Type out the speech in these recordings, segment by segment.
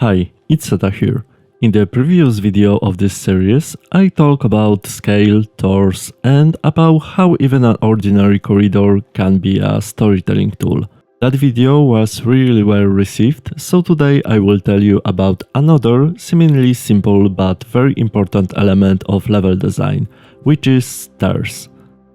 Hi, it's Seta here. In the previous video of this series, I talk about scale, doors, and about how even an ordinary corridor can be a storytelling tool. That video was really well received, so today I will tell you about another seemingly simple but very important element of level design, which is stairs.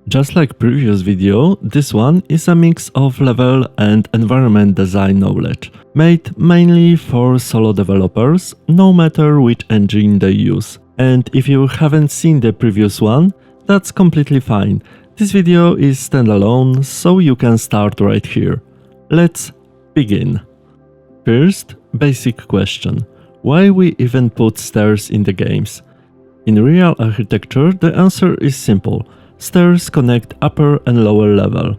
Just like previous video, this one is a mix of level and environment design knowledge, made mainly for solo developers, no matter which engine they use. And if you haven't seen the previous one, that's completely fine. This video is standalone, so you can start right here. Let's begin. First, basic question. Why we even put stairs in the games? In real architecture, the answer is simple. Stairs connect upper and lower level.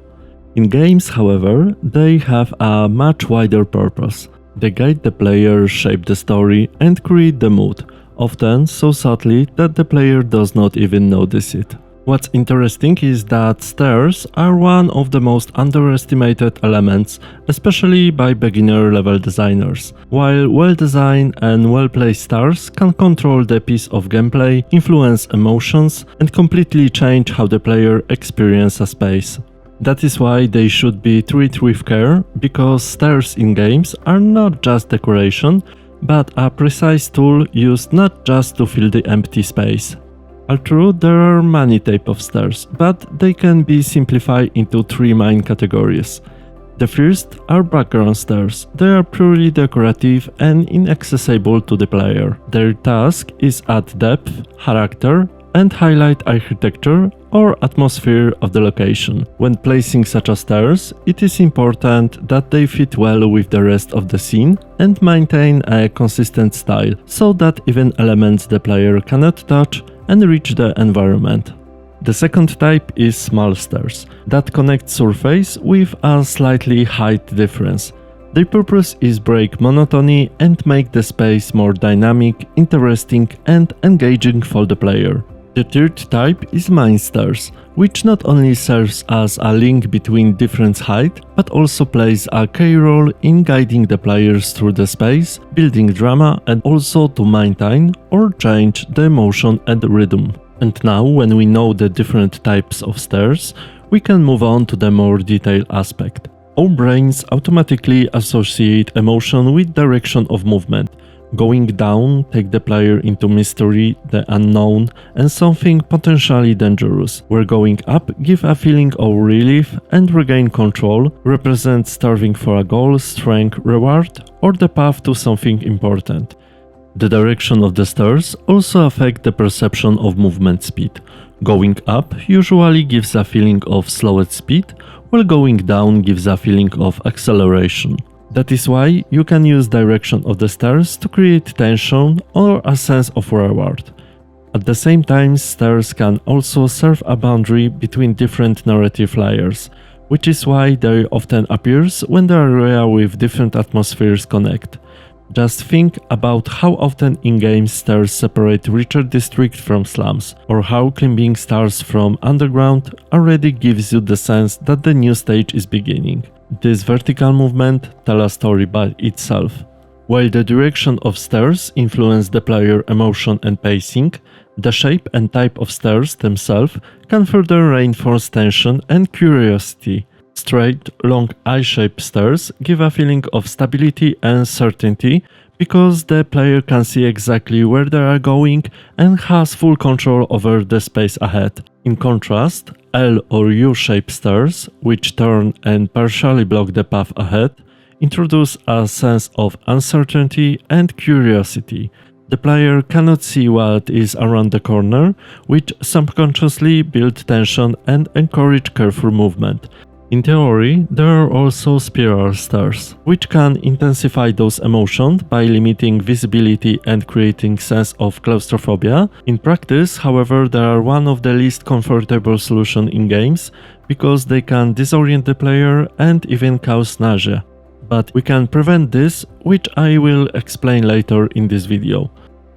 In games, however, they have a much wider purpose. They guide the player, shape the story, and create the mood, often so subtly that the player does not even notice it. What's interesting is that stairs are one of the most underestimated elements, especially by beginner level designers. While well-designed and well-placed stairs can control the piece of gameplay, influence emotions, and completely change how the player experiences a space. That is why they should be treated with care, because stairs in games are not just decoration, but a precise tool used not just to fill the empty space. Although there are many types of stairs, but they can be simplified into three main categories. The first are background stairs. They are purely decorative and inaccessible to the player. Their task is add depth, character, and highlight architecture or atmosphere of the location. When placing such as stairs, it is important that they fit well with the rest of the scene and maintain a consistent style, so that even elements the player cannot touch and reach the environment. The second type is small stairs that connect surface with a slightly height difference. Their purpose is break monotony and make the space more dynamic, interesting and engaging for the player. The third type is main stairs, which not only serves as a link between different heights, but also plays a key role in guiding the players through the space, building drama and also to maintain or change the emotion and rhythm. And now, when we know the different types of stairs, we can move on to the more detailed aspect. Our brains automatically associate emotion with direction of movement. Going down take the player into mystery, the unknown, and something potentially dangerous, where going up give a feeling of relief and regain control, represent starving for a goal, strength, reward, or the path to something important. The direction of the stairs also affect the perception of movement speed. Going up usually gives a feeling of slowed speed, while going down gives a feeling of acceleration. That is why you can use direction of the stairs to create tension or a sense of reward. At the same time, stairs can also serve a boundary between different narrative layers, which is why they often appears when the area with different atmospheres connect. Just think about how often in-game stairs separate richer districts from slums, or how climbing stairs from underground already gives you the sense that the new stage is beginning. This vertical movement tells a story by itself. While the direction of stairs influence the player emotion and pacing, the shape and type of stairs themselves can further reinforce tension and curiosity. Straight, long I-shaped stairs give a feeling of stability and certainty because the player can see exactly where they are going and has full control over the space ahead. In contrast, L or U-shaped stairs, which turn and partially block the path ahead, introduce a sense of uncertainty and curiosity. The player cannot see what is around the corner, which subconsciously build tension and encourage careful movement. In theory, there are also spiral stairs, which can intensify those emotions by limiting visibility and creating sense of claustrophobia. In practice, however, they are one of the least comfortable solutions in games, because they can disorient the player and even cause nausea. But we can prevent this, which I will explain later in this video.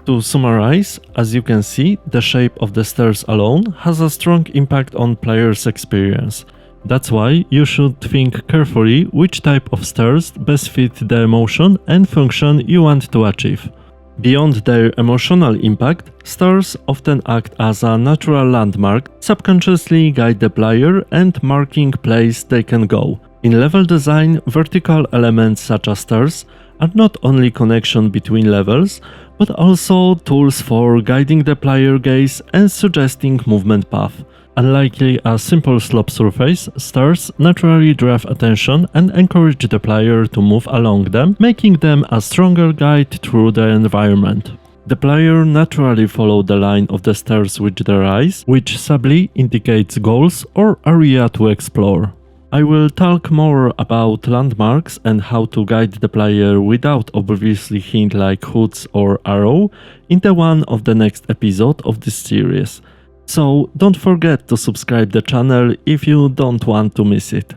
To summarize, as you can see, the shape of the stairs alone has a strong impact on players' experience. That's why you should think carefully which type of stairs best fit the emotion and function you want to achieve. Beyond their emotional impact, stairs often act as a natural landmark, subconsciously guide the player and marking place they can go. In level design, vertical elements such as stairs are not only connection between levels, but also tools for guiding the player gaze and suggesting movement path. Unlike a simple slope surface, stairs naturally drive attention and encourage the player to move along them, making them a stronger guide through the environment. The player naturally follows the line of the stairs with their eyes, which subtly indicates goals or area to explore. I will talk more about landmarks and how to guide the player without obviously hint like hoods or arrow in one of the next episode of this series. So don't forget to subscribe the channel if you don't want to miss it.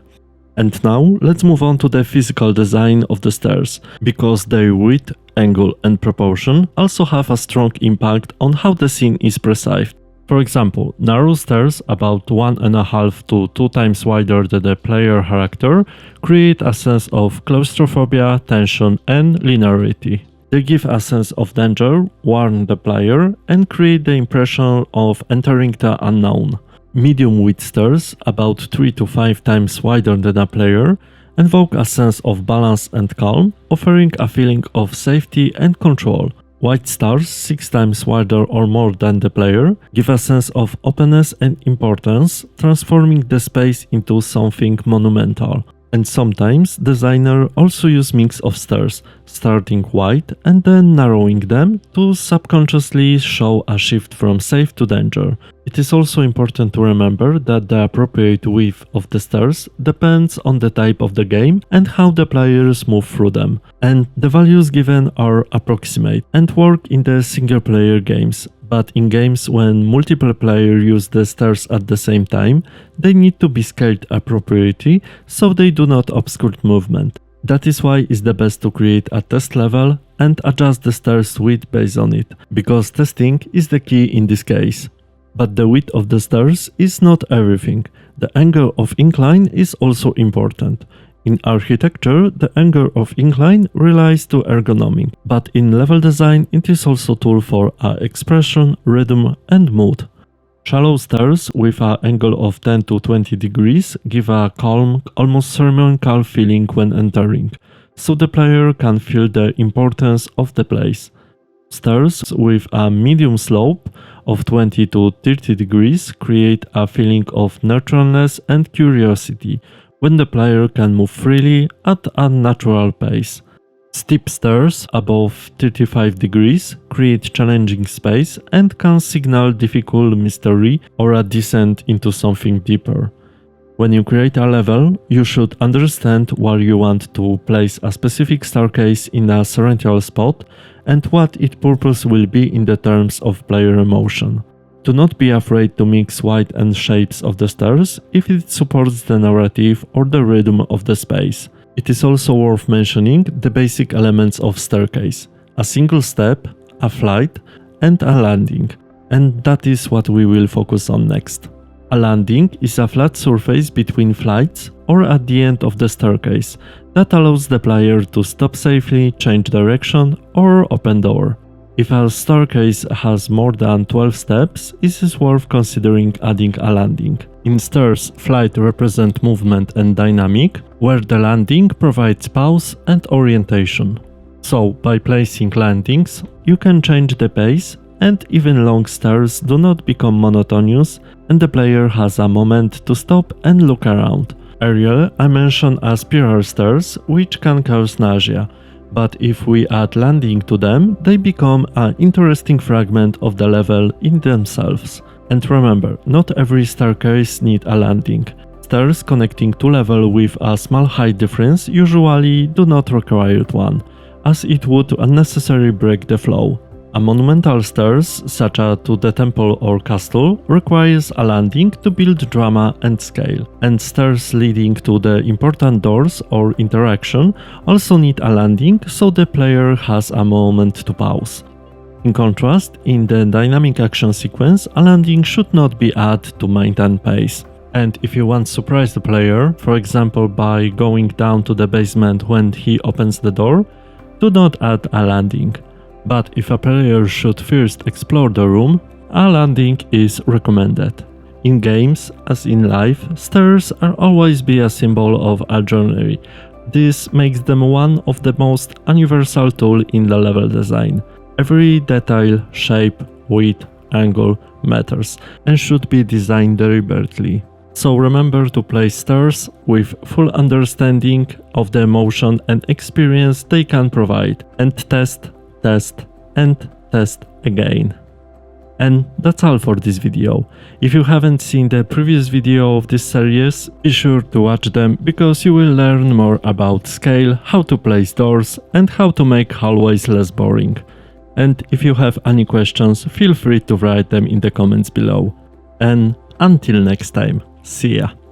And now let's move on to the physical design of the stairs, because their width, angle and proportion also have a strong impact on how the scene is perceived. For example, narrow stairs about 1.5 to 2 times wider than the player character create a sense of claustrophobia, tension and linearity. They give a sense of danger, warn the player, and create the impression of entering the unknown. Medium width stairs, about 3 to 5 times wider than a player, evoke a sense of balance and calm, offering a feeling of safety and control. Wide stairs, 6 times wider or more than the player, give a sense of openness and importance, transforming the space into something monumental. And sometimes designers also use mix of stairs, starting wide and then narrowing them to subconsciously show a shift from safe to danger. It is also important to remember that the appropriate width of the stairs depends on the type of the game and how the players move through them, and the values given are approximate and work in the single player games. But in games when multiple players use the stairs at the same time, they need to be scaled appropriately so they do not obscure movement. That is why it's the best to create a test level and adjust the stairs width based on it, because testing is the key in this case. But the width of the stairs is not everything. The angle of incline is also important. In architecture, the angle of incline relies to ergonomics, but in level design it is also a tool for expression, rhythm and mood. Shallow stairs with an angle of 10 to 20 degrees give a calm, almost ceremonial feeling when entering, so the player can feel the importance of the place. Stairs with a medium slope of 20 to 30 degrees create a feeling of naturalness and curiosity, when the player can move freely at a natural pace. Steep stairs above 35 degrees create challenging space and can signal difficult mystery or a descent into something deeper. When you create a level, you should understand where you want to place a specific staircase in a central spot and what its purpose will be in the terms of player emotion. Do not be afraid to mix height and shapes of the stairs if it supports the narrative or the rhythm of the space. It is also worth mentioning the basic elements of staircase: a single step, a flight, and a landing. And that is what we will focus on next. A landing is a flat surface between flights or at the end of the staircase that allows the player to stop safely, change direction, or open door. If a staircase has more than 12 steps, it is worth considering adding a landing. In stairs, flight represents movement and dynamic, where the landing provides pause and orientation. So, by placing landings, you can change the pace, and even long stairs do not become monotonous, and the player has a moment to stop and look around. Earlier, I mentioned a spiral stairs, which can cause nausea. But if we add landing to them, they become an interesting fragment of the level in themselves. And remember, not every staircase needs a landing. Stairs connecting two levels with a small height difference usually do not require one, as it would unnecessarily break the flow. A monumental stairs, such as to the temple or castle, requires a landing to build drama and scale, and stairs leading to the important doors or interaction also need a landing so the player has a moment to pause. In contrast, in the dynamic action sequence, a landing should not be added to maintain pace. And if you want to surprise the player, for example by going down to the basement when he opens the door, do not add a landing. But if a player should first explore the room, a landing is recommended. In games, as in life, stairs are always be a symbol of a journey. This makes them one of the most universal tools in the level design. Every detail, shape, width, angle matters and should be designed deliberately. So remember to place stairs with full understanding of the emotion and experience they can provide, and test, and test again. And that's all for this video. If you haven't seen the previous video of this series, be sure to watch them because you will learn more about scale, how to place doors, and how to make hallways less boring. And if you have any questions, feel free to write them in the comments below. And until next time, see ya!